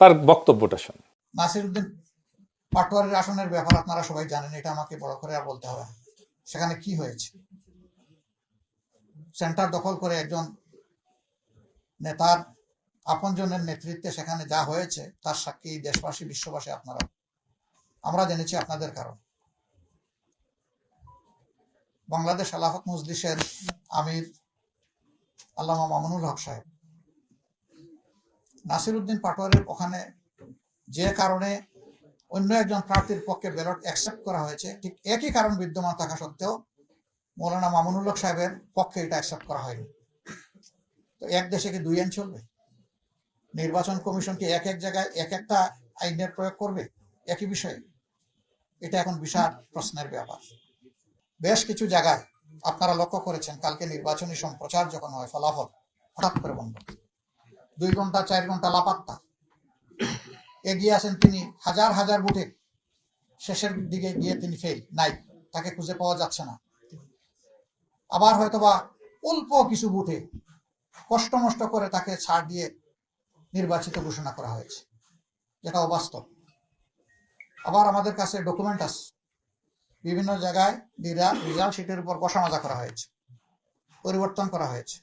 তার বক্তব্যটা শুনুন। নাসিরউদ্দিন পাটোয়ারির আসনের ব্যাপার আপনারা সবাই জানেন, এটা আমাকে বড় করে আর বলতে হবে না। সেখানে কি হয়েছে, সেন্টার দখল করে একজন নেতার আপনজনের নেতৃত্বে সেখানে যা হয়েছে তার সাক্ষী দেশবাসী, বিশ্ববাসী, আপনারা, আমরা জেনেছি আপনাদের কারণ। বাংলাদেশ খেলাফত মজলিসের আমির আল্লামা মামুনুল হক সাহেব নাসিরউদ্দিন পাটোয়ারির ওখানে যে কারণে অন্য একজন প্রার্থীর পক্ষে ব্যালট অ্যাকসেপ্ট করা হয়েছে, ঠিক একই কারণ বিদ্যমান থাকা সত্ত্বেও মৌলানা মামুনুল হক সাহেবের পক্ষে এটা অ্যাকসেপ্ট করা হয়নি। তো এক দেশে কি দুই আইন চলবে? নির্বাচন কমিশন কি এক এক জায়গায় এক একটা আইনের প্রয়োগ করবে একই বিষয়ে? এটা এখন বিশাল প্রশ্নের ব্যাপার। বেশ কিছু জায়গায় আপনারা লক্ষ্য করেছেন, কালকে নির্বাচনী সম্প্রচার যখন হয় ফলাফল হঠাৎ করে বন্ধ, 2 ঘন্টা 4 ঘন্টা লাপাত্তা। এগিয়ে আছেন তিনি হাজার হাজার ভোটে, শেষের দিকে গিয়ে তিনি ফেল, নাই, তাকে খুঁজে পাওয়া যাচ্ছে না। আবার হয়তোবা অল্প কিছু ভোটে কষ্ট মষ্ট করে তাকে ছাড় দিয়ে নির্বাচিত ঘোষণা করা হয়েছে, যেটা অবাস্তব। আবার আমাদের কাছে ডকুমেন্ট আছে, বিভিন্ন জায়গায় রেজাল্ট শিটের উপর বসা মাজা করা হয়েছে, পরিবর্তন করা হয়েছে।